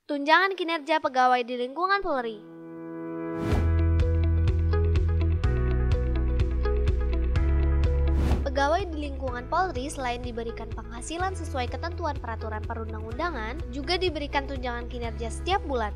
Tunjangan kinerja pegawai di lingkungan Polri. Pegawai di lingkungan Polri selain diberikan penghasilan sesuai ketentuan peraturan perundang-undangan, juga diberikan tunjangan kinerja setiap bulan.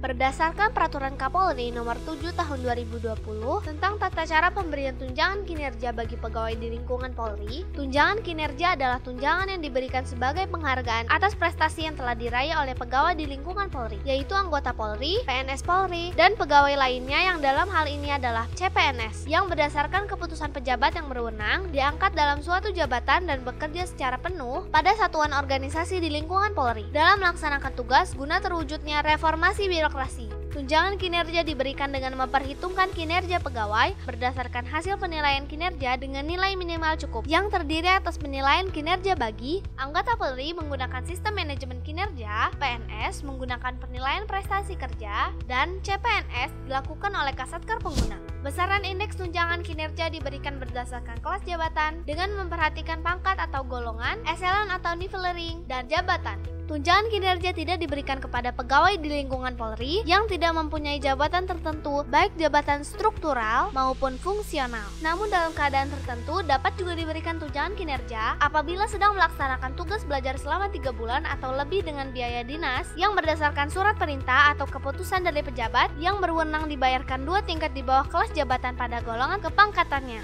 Berdasarkan Peraturan Kapolri Nomor 7 Tahun 2020 tentang tata cara pemberian tunjangan kinerja bagi pegawai di lingkungan Polri, tunjangan kinerja adalah tunjangan yang diberikan sebagai penghargaan atas prestasi yang telah diraih oleh pegawai di lingkungan Polri, yaitu anggota Polri, PNS Polri, dan pegawai lainnya yang dalam hal ini adalah CPNS, yang berdasarkan keputusan pejabat yang berwenang diangkat dalam suatu jabatan dan bekerja secara penuh pada satuan organisasi di lingkungan Polri dalam melaksanakan tugas guna terwujudnya reformasi birokrasi. Tunjangan kinerja diberikan dengan memperhitungkan kinerja pegawai berdasarkan hasil penilaian kinerja dengan nilai minimal cukup yang terdiri atas penilaian kinerja bagi anggota Polri menggunakan sistem manajemen kinerja, PNS menggunakan penilaian prestasi kerja, dan CPNS dilakukan oleh Kasatker Pengguna. Besaran indeks tunjangan kinerja diberikan berdasarkan kelas jabatan dengan memperhatikan pangkat atau golongan, eselon atau nivellering, dan jabatan. Tunjangan kinerja tidak diberikan kepada pegawai di lingkungan Polri yang tidak mempunyai jabatan tertentu, baik jabatan struktural maupun fungsional. Namun dalam keadaan tertentu dapat juga diberikan tunjangan kinerja apabila sedang melaksanakan tugas belajar selama 3 bulan atau lebih dengan biaya dinas yang berdasarkan surat perintah atau keputusan dari pejabat yang berwenang dibayarkan 2 tingkat di bawah kelas jabatan pada golongan kepangkatannya.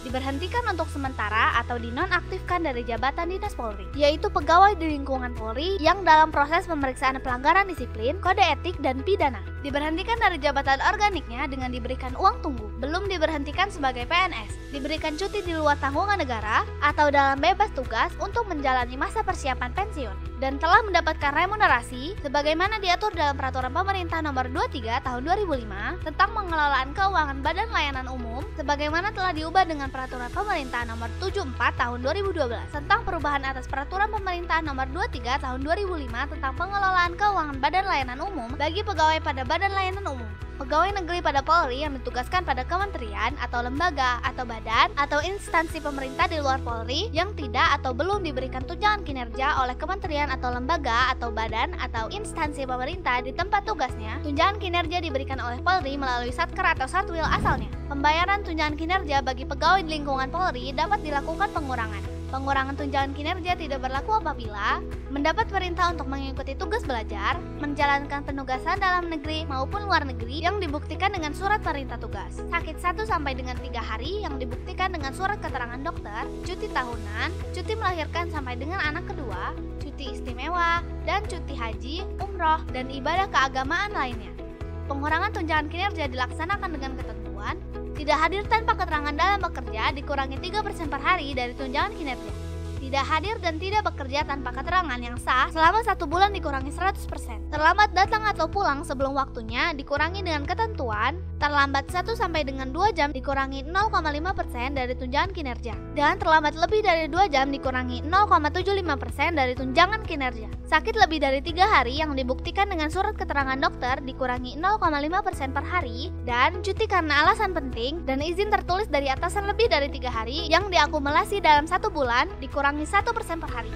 Diberhentikan untuk sementara atau dinonaktifkan dari jabatan dinas Polri, yaitu pegawai di lingkungan Polri yang dalam proses pemeriksaan pelanggaran disiplin, kode etik, dan pidana. Diberhentikan dari jabatan organiknya dengan diberikan uang tunggu. Belum diberhentikan sebagai PNS, diberikan cuti di luar tanggungan negara atau dalam bebas tugas untuk menjalani masa persiapan pensiun, dan telah mendapatkan remunerasi sebagaimana diatur dalam Peraturan Pemerintah Nomor 23 Tahun 2005 tentang pengelolaan keuangan Badan Layanan Umum sebagaimana telah diubah dengan Peraturan Pemerintah Nomor 74 Tahun 2012 tentang perubahan atas Peraturan Pemerintah Nomor 23 Tahun 2005 tentang pengelolaan keuangan Badan Layanan Umum bagi pegawai pada Badan Layanan Umum. Pegawai negeri pada Polri yang ditugaskan pada kementerian atau lembaga atau badan atau instansi pemerintah di luar Polri yang tidak atau belum diberikan tunjangan kinerja oleh kementerian atau lembaga atau badan atau instansi pemerintah di tempat tugasnya, tunjangan kinerja diberikan oleh Polri melalui Satker atau Satwil asalnya. Pembayaran tunjangan kinerja bagi pegawai di lingkungan Polri dapat dilakukan pengurangan. Pengurangan tunjangan kinerja tidak berlaku apabila mendapat perintah untuk mengikuti tugas belajar, menjalankan penugasan dalam negeri maupun luar negeri yang dibuktikan dengan surat perintah tugas, sakit 1 sampai dengan 3 hari yang dibuktikan dengan surat keterangan dokter, cuti tahunan, cuti melahirkan sampai dengan anak kedua, cuti istimewa, dan cuti haji, umroh, dan ibadah keagamaan lainnya. Pengurangan tunjangan kinerja dilaksanakan dengan ketentuan tidak hadir tanpa keterangan dalam bekerja dikurangi 3% per hari dari tunjangan kinerja. Tidak hadir dan tidak bekerja tanpa keterangan yang sah selama 1 bulan dikurangi 100%. Terlambat datang atau pulang sebelum waktunya dikurangi dengan ketentuan. Terlambat 1 sampai dengan 2 jam dikurangi 0,5% dari tunjangan kinerja. Dan terlambat lebih dari 2 jam dikurangi 0,75% dari tunjangan kinerja. Sakit lebih dari 3 hari yang dibuktikan dengan surat keterangan dokter dikurangi 0,5% per hari. Dan cuti karena alasan penting dan izin tertulis dari atasan lebih dari 3 hari yang diakumulasi dalam 1 bulan dikurangi 1% per hari.